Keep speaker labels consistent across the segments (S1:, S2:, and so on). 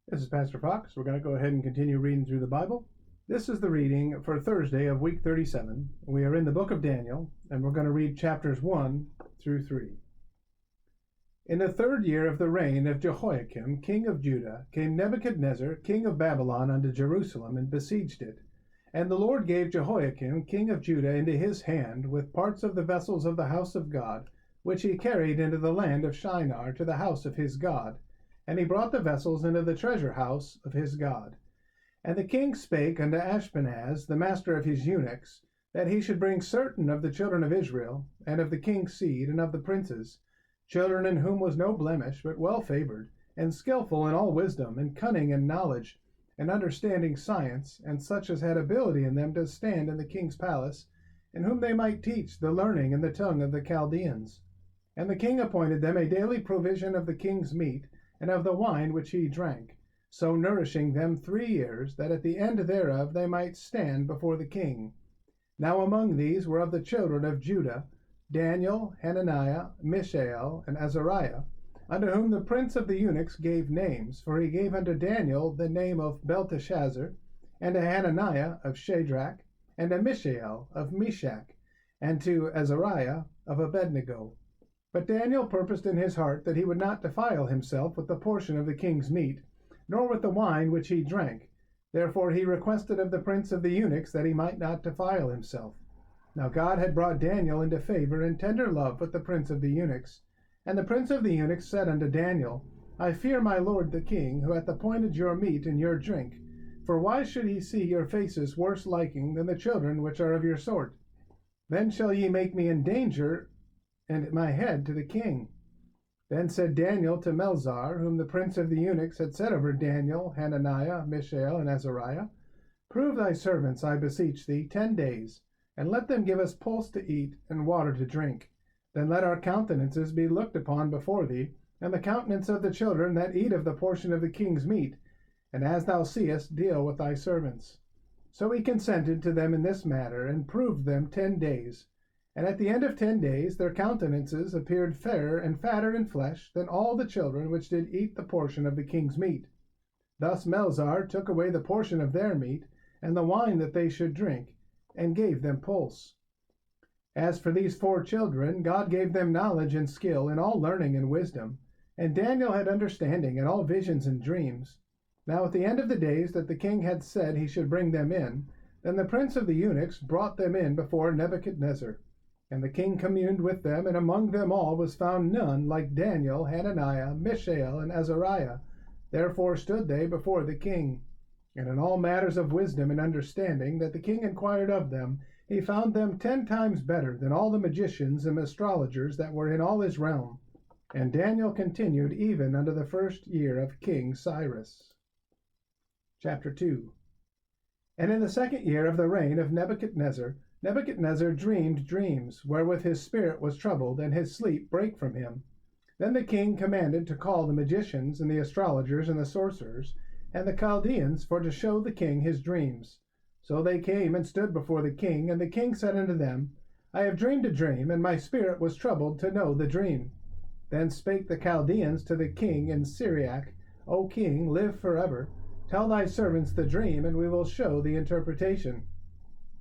S1: This is Pastor Fox. We're going to go ahead and continue reading through the Bible. This is the reading for Thursday of week 37. We are in the book of Daniel, and we're going to read chapters 1 through 3. In the third year of the reign of Jehoiakim, king of Judah, came Nebuchadnezzar, king of Babylon, unto Jerusalem, and besieged it. And the Lord gave Jehoiakim, king of Judah, into his hand, with parts of the vessels of the house of God, which he carried into the land of Shinar to the house of his God. And he brought the vessels into the treasure house of his God. And the king spake unto Ashpenaz, the master of his eunuchs, that he should bring certain of the children of Israel, and of the king's seed, and of the princes, children in whom was no blemish, but well favored, and skillful in all wisdom, and cunning and knowledge, and understanding science, and such as had ability in them to stand in the king's palace, and whom they might teach the learning and the tongue of the Chaldeans. And the king appointed them a daily provision of the king's meat, and of the wine which he drank, so nourishing them 3 years, that at the end thereof they might stand before the king. Now among these were of the children of Judah Daniel, Hananiah, Mishael, and Azariah, unto whom the prince of the eunuchs gave names, for he gave unto Daniel the name of Belteshazzar, and to Hananiah of Shadrach, and to Mishael of Meshach, and to Azariah of Abednego. But Daniel purposed in his heart that he would not defile himself with the portion of the king's meat, nor with the wine which he drank. Therefore he requested of the prince of the eunuchs that he might not defile himself. Now God had brought Daniel into favor and tender love with the prince of the eunuchs. And the prince of the eunuchs said unto Daniel, I fear my lord the king, who hath appointed your meat and your drink. For why should he see your faces worse liking than the children which are of your sort? Then shall ye make me in danger, and my head to the king. Then said Daniel to Melzar, whom the prince of the eunuchs had set over Daniel, Hananiah, Mishael, and Azariah, Prove thy servants, I beseech thee, 10 days, and let them give us pulse to eat and water to drink. Then let our countenances be looked upon before thee, and the countenance of the children that eat of the portion of the king's meat, and as thou seest, deal with thy servants. So he consented to them in this matter, and proved them 10 days. And at the end of 10 days their countenances appeared fairer and fatter in flesh than all the children which did eat the portion of the king's meat. Thus Melzar took away the portion of their meat, and the wine that they should drink, and gave them pulse. As for these 4 children, God gave them knowledge and skill in all learning and wisdom, and Daniel had understanding in all visions and dreams. Now at the end of the days that the king had said he should bring them in, then the prince of the eunuchs brought them in before Nebuchadnezzar. And the king communed with them, and among them all was found none like Daniel, Hananiah, Mishael, and Azariah. Therefore stood they before the king. And in all matters of wisdom and understanding that the king inquired of them, he found them 10 times better than all the magicians and astrologers that were in all his realm. And Daniel continued even unto the 1st year of King Cyrus. Chapter 2. And in the 2nd year of the reign of Nebuchadnezzar dreamed dreams, wherewith his spirit was troubled, and his sleep brake from him. Then the king commanded to call the magicians, and the astrologers, and the sorcerers, and the Chaldeans, for to show the king his dreams. So they came and stood before the king, and the king said unto them, I have dreamed a dream, and my spirit was troubled to know the dream. Then spake the Chaldeans to the king in Syriac, O king, live forever. Tell thy servants the dream, and we will show the interpretation.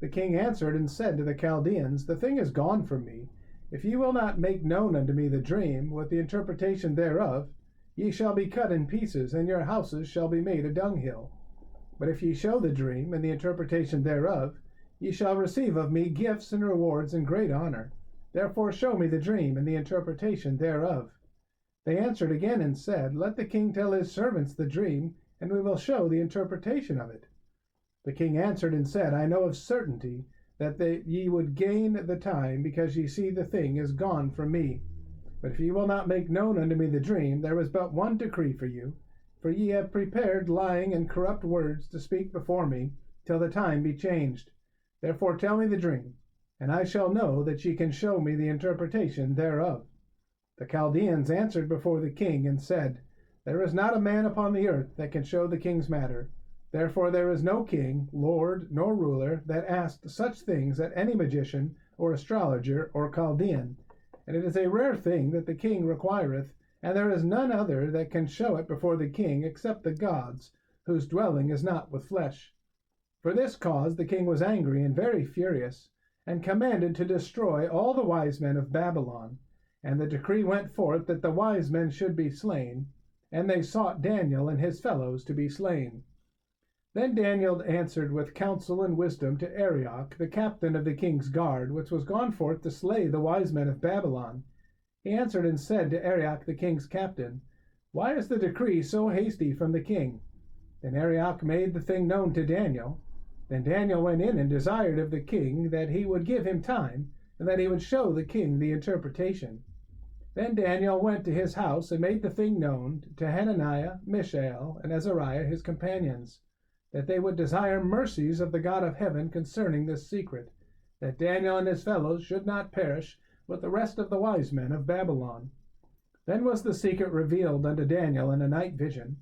S1: The king answered and said to the Chaldeans, The thing is gone from me. If ye will not make known unto me the dream, with the interpretation thereof, ye shall be cut in pieces, and your houses shall be made a dunghill. But if ye show the dream, and the interpretation thereof, ye shall receive of me gifts and rewards and great honor. Therefore show me the dream, and the interpretation thereof. They answered again and said, Let the king tell his servants the dream, and we will show the interpretation of it. The king answered and said, I know of certainty that ye would gain the time, because ye see the thing is gone from me. But if ye will not make known unto me the dream, there is but one decree for you, for ye have prepared lying and corrupt words to speak before me, till the time be changed. Therefore tell me the dream, and I shall know that ye can show me the interpretation thereof. The Chaldeans answered before the king and said, There is not a man upon the earth that can show the king's matter. Therefore there is no king, lord, nor ruler that asked such things at any magician, or astrologer, or Chaldean. And it is a rare thing that the king requireth, and there is none other that can show it before the king except the gods, whose dwelling is not with flesh. For this cause the king was angry and very furious, and commanded to destroy all the wise men of Babylon. And the decree went forth that the wise men should be slain, and they sought Daniel and his fellows to be slain. Then Daniel answered with counsel and wisdom to Arioch, the captain of the king's guard, which was gone forth to slay the wise men of Babylon. He answered and said to Arioch the king's captain, Why is the decree so hasty from the king? Then Arioch made the thing known to Daniel. Then Daniel went in and desired of the king that he would give him time, and that he would show the king the interpretation. Then Daniel went to his house and made the thing known to Hananiah, Mishael, and Azariah his companions, that they would desire mercies of the God of heaven concerning this secret, that Daniel and his fellows should not perish with the rest of the wise men of Babylon. Then was the secret revealed unto Daniel in a night vision.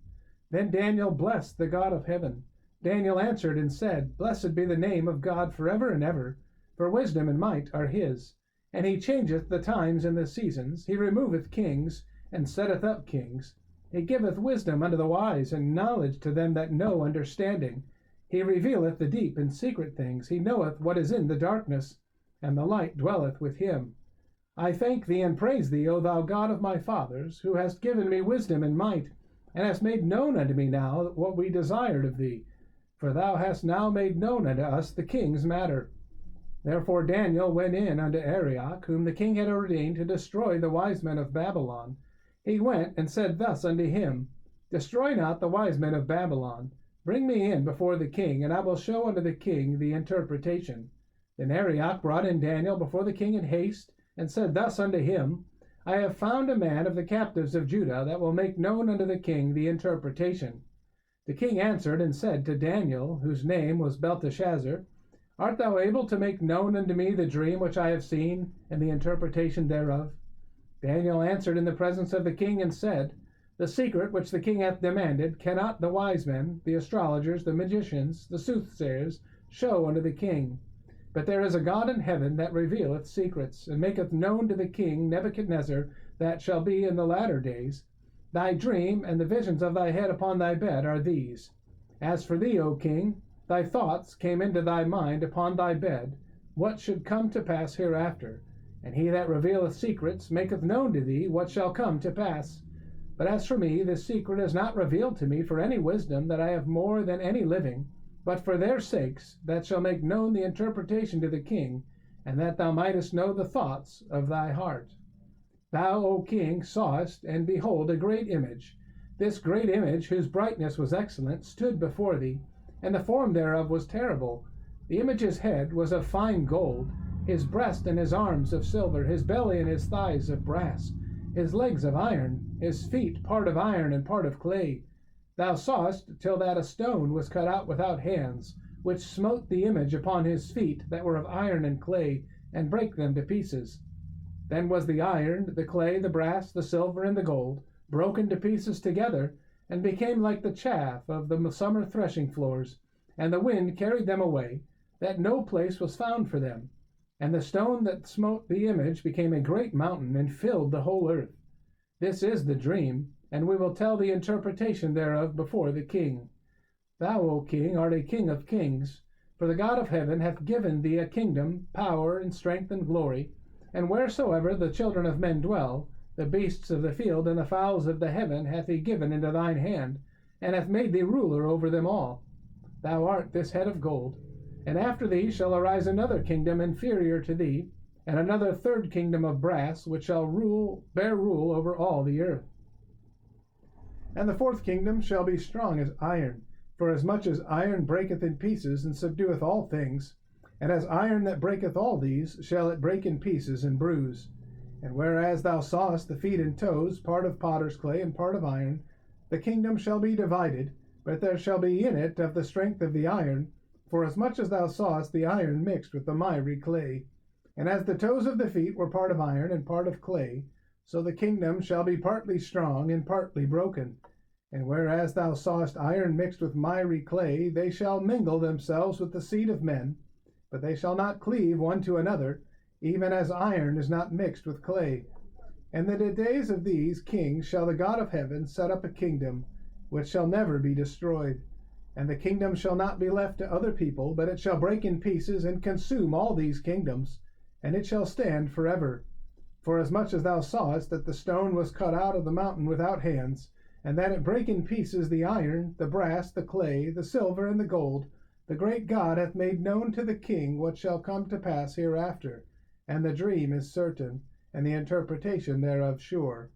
S1: Then Daniel blessed the God of heaven. Daniel answered and said, Blessed be the name of God forever and ever, for wisdom and might are his. And he changeth the times and the seasons. He removeth kings, and setteth up kings. He giveth wisdom unto the wise, and knowledge to them that know understanding. He revealeth the deep and secret things. He knoweth what is in the darkness, and the light dwelleth with him. I thank thee and praise thee, O thou God of my fathers, who hast given me wisdom and might, and hast made known unto me now what we desired of thee. For thou hast now made known unto us the king's matter. Therefore Daniel went in unto Arioch, whom the king had ordained to destroy the wise men of Babylon. He went and said thus unto him, Destroy not the wise men of Babylon. Bring me in before the king, and I will show unto the king the interpretation. Then Arioch brought in Daniel before the king in haste, and said thus unto him, I have found a man of the captives of Judah that will make known unto the king the interpretation. The king answered and said to Daniel, whose name was Belteshazzar, Art thou able to make known unto me the dream which I have seen, and the interpretation thereof? Daniel answered in the presence of the king and said, The secret which the king hath demanded cannot the wise men, the astrologers, the magicians, the soothsayers, show unto the king. But there is a God in heaven that revealeth secrets, and maketh known to the king Nebuchadnezzar that shall be in the latter days. Thy dream and the visions of thy head upon thy bed are these. As for thee, O king, thy thoughts came into thy mind upon thy bed, what should come to pass hereafter. And he that revealeth secrets maketh known to thee what shall come to pass. But as for me, this secret is not revealed to me for any wisdom that I have more than any living, but for their sakes that shall make known the interpretation to the king, and that thou mightest know the thoughts of thy heart. Thou, O king, sawest, and behold, a great image. This great image, whose brightness was excellent, stood before thee, and the form thereof was terrible. The image's head was of fine gold, his breast and his arms of silver, his belly and his thighs of brass, his legs of iron, his feet part of iron and part of clay. Thou sawest till that a stone was cut out without hands, which smote the image upon his feet that were of iron and clay, and brake them to pieces. Then was the iron, the clay, the brass, the silver, and the gold broken to pieces together, and became like the chaff of the summer threshing floors, and the wind carried them away, that no place was found for them. And the stone that smote the image became a great mountain, and filled the whole earth. This is the dream, and we will tell the interpretation thereof before the king. Thou, O king, art a king of kings, for the God of heaven hath given thee a kingdom, power, and strength, and glory, and wheresoever the children of men dwell, the beasts of the field and the fowls of the heaven hath he given into thine hand, and hath made thee ruler over them all. Thou art this head of gold, and after thee shall arise another kingdom inferior to thee, and another third kingdom of brass, which shall bear rule over all the earth. And the fourth kingdom shall be strong as iron, for as much as iron breaketh in pieces and subdueth all things, and as iron that breaketh all these, shall it break in pieces and bruise. And whereas thou sawest the feet and toes, part of potter's clay and part of iron, the kingdom shall be divided, but there shall be in it of the strength of the iron, for as much as thou sawest the iron mixed with the miry clay. And as the toes of the feet were part of iron and part of clay, so the kingdom shall be partly strong and partly broken. And whereas thou sawest iron mixed with miry clay, they shall mingle themselves with the seed of men, but they shall not cleave one to another, even as iron is not mixed with clay. And in the days of these kings shall the God of heaven set up a kingdom which shall never be destroyed. And the kingdom shall not be left to other people, but it shall break in pieces and consume all these kingdoms, and it shall stand forever. For as much as thou sawest that the stone was cut out of the mountain without hands, and that it brake in pieces the iron, the brass, the clay, the silver, and the gold, the great God hath made known to the king what shall come to pass hereafter, and the dream is certain, and the interpretation thereof sure.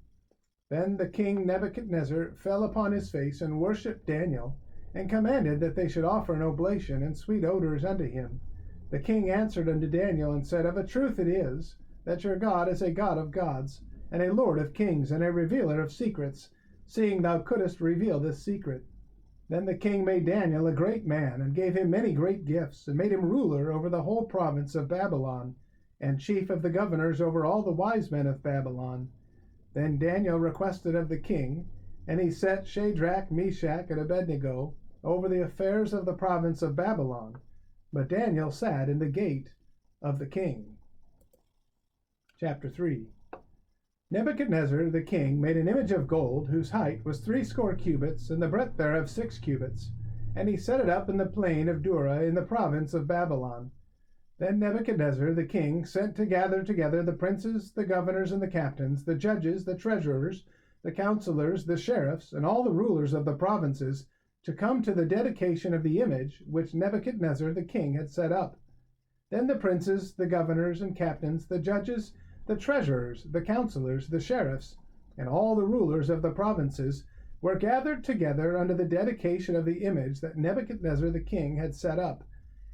S1: Then the king Nebuchadnezzar fell upon his face and worshipped Daniel, and commanded that they should offer an oblation and sweet odors unto him. The king answered unto Daniel and said, Of a truth it is, that your God is a God of gods, and a Lord of kings, and a revealer of secrets, seeing thou couldest reveal this secret. Then the king made Daniel a great man, and gave him many great gifts, and made him ruler over the whole province of Babylon, and chief of the governors over all the wise men of Babylon. Then Daniel requested of the king, and he set Shadrach, Meshach, and Abednego over the affairs of the province of Babylon. But Daniel sat in the gate of the king. Chapter 3. Nebuchadnezzar the king made an image of gold, whose height was 80 cubits, and the breadth thereof 6 cubits, and he set it up in the plain of Dura in the province of Babylon. Then Nebuchadnezzar the king sent to gather together the princes, the governors, and the captains, the judges, the treasurers, the counselors, the sheriffs, and all the rulers of the provinces, to come to the dedication of the image which Nebuchadnezzar the king had set up. Then the princes, the governors, and captains, the judges, the treasurers, the counselors, the sheriffs, and all the rulers of the provinces were gathered together unto the dedication of the image that Nebuchadnezzar the king had set up.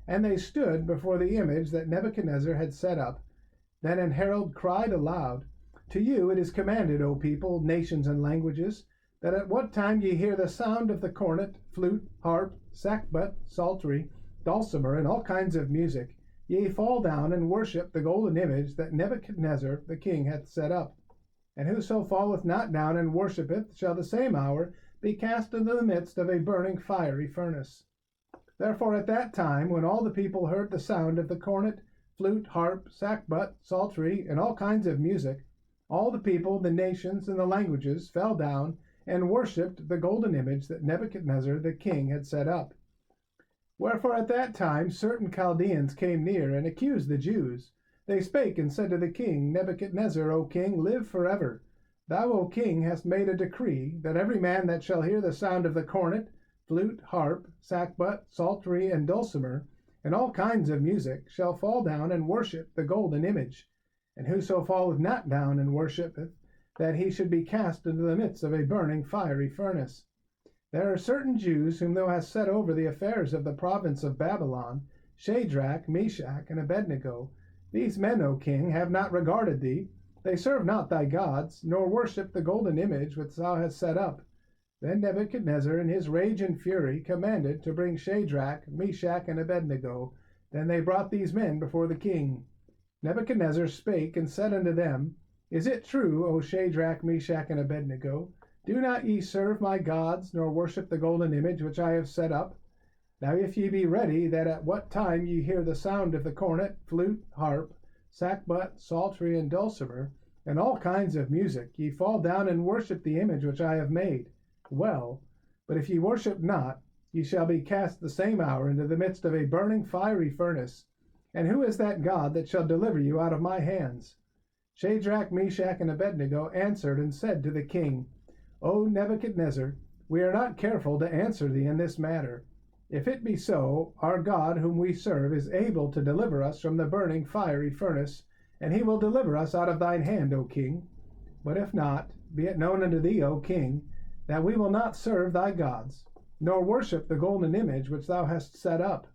S1: And they stood before the image that Nebuchadnezzar had set up. Then an herald cried aloud, To you it is commanded, O people, nations, and languages, that at what time ye hear the sound of the cornet, flute, harp, sackbut, psaltery, dulcimer, and all kinds of music, ye fall down and worship the golden image that Nebuchadnezzar the king hath set up. And whoso falleth not down and worshippeth shall the same hour be cast into the midst of a burning fiery furnace. Therefore at that time, when all the people heard the sound of the cornet, flute, harp, sackbut, psaltery, and all kinds of music, all the people, the nations, and the languages fell down and worshipped the golden image that Nebuchadnezzar the king had set up. Wherefore at that time certain Chaldeans came near and accused the Jews. They spake and said to the king, Nebuchadnezzar, O king, live forever. Thou, O king, hast made a decree, that every man that shall hear the sound of the cornet, flute, harp, sackbut, psaltery, and dulcimer, and all kinds of music, shall fall down and worship the golden image. And whoso falleth not down and worshippeth, that he should be cast into the midst of a burning fiery furnace. There are certain Jews whom thou hast set over the affairs of the province of Babylon, Shadrach, Meshach, and Abednego. These men, O king, have not regarded thee. They serve not thy gods, nor worship the golden image which thou hast set up. Then Nebuchadnezzar in his rage and fury commanded to bring Shadrach, Meshach, and Abednego. Then they brought these men before the king. Nebuchadnezzar spake and said unto them, Is it true, O Shadrach, Meshach, and Abednego? Do not ye serve my gods, nor worship the golden image which I have set up? Now if ye be ready, that at what time ye hear the sound of the cornet, flute, harp, sackbut, psaltery, and dulcimer, and all kinds of music, ye fall down and worship the image which I have made, well, but if ye worship not, ye shall be cast the same hour into the midst of a burning fiery furnace. And who is that God that shall deliver you out of my hands? Shadrach, Meshach, and Abednego answered and said to the king, O Nebuchadnezzar, we are not careful to answer thee in this matter. If it be so, our God whom we serve is able to deliver us from the burning fiery furnace, and he will deliver us out of thine hand, O king. But if not, be it known unto thee, O king, that we will not serve thy gods, nor worship the golden image which thou hast set up.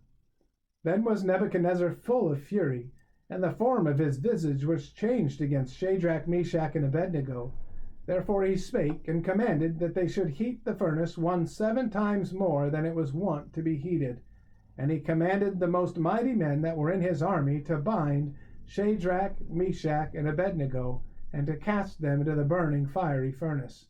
S1: Then was Nebuchadnezzar full of fury, and the form of his visage was changed against Shadrach, Meshach, and Abednego. Therefore he spake and commanded that they should heat the furnace 7 times more than it was wont to be heated. And he commanded the most mighty men that were in his army to bind Shadrach, Meshach, and Abednego, and to cast them into the burning fiery furnace.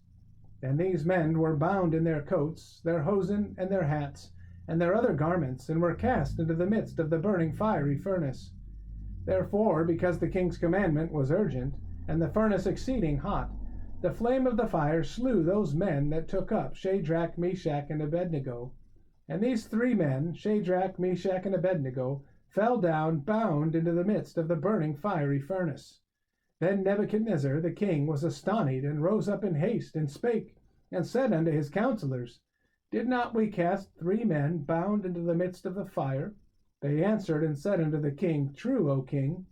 S1: And these men were bound in their coats, their hosen, and their hats, and their other garments, and were cast into the midst of the burning fiery furnace. Therefore, because the king's commandment was urgent, and the furnace exceeding hot, the flame of the fire slew those men that took up Shadrach, Meshach, and Abednego. And these 3 men, Shadrach, Meshach, and Abednego, fell down bound into the midst of the burning fiery furnace. Then Nebuchadnezzar the king was astonished, and rose up in haste, and spake, and said unto his counselors, Did not we cast 3 men bound into the midst of the fire? They answered and said unto the king, True, O king.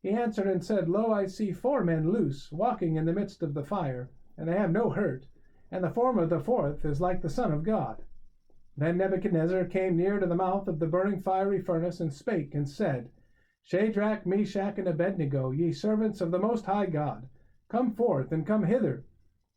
S1: He answered and said, Lo, I see 4 men loose, walking in the midst of the fire, and they have no hurt, and the form of the 4th is like the Son of God. Then Nebuchadnezzar came near to the mouth of the burning fiery furnace, and spake and said, Shadrach, Meshach, and Abednego, ye servants of the Most High God, come forth and come hither.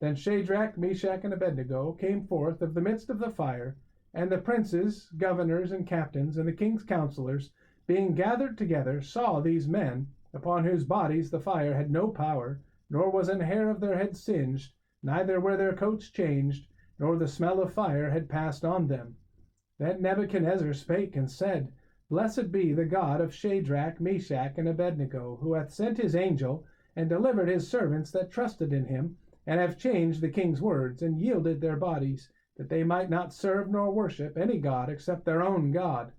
S1: Then Shadrach, Meshach, and Abednego came forth of the midst of the fire, and the princes, governors, and captains, and the king's counselors, being gathered together, saw these men, upon whose bodies the fire had no power, nor was an hair of their head singed, neither were their coats changed, nor the smell of fire had passed on them. Then Nebuchadnezzar spake and said, Blessed be the God of Shadrach, Meshach, and Abednego, who hath sent his angel, and delivered his servants that trusted in him, and have changed the king's words, and yielded their bodies, that they might not serve nor worship any god except their own God.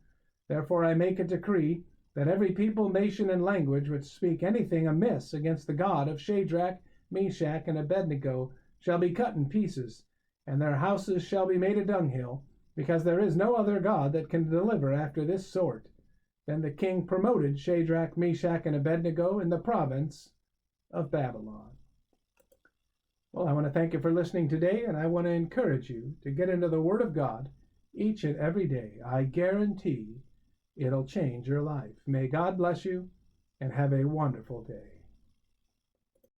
S1: Therefore I make a decree, that every people, nation, and language which speak anything amiss against the God of Shadrach, Meshach, and Abednego shall be cut in pieces, and their houses shall be made a dunghill, because there is no other God that can deliver after this sort. Then the king promoted Shadrach, Meshach, and Abednego in the province of Babylon. Well, I want to thank you for listening today, and I want to encourage you to get into the Word of God each and every day. I guarantee it'll change your life. May God bless you, and have a wonderful day.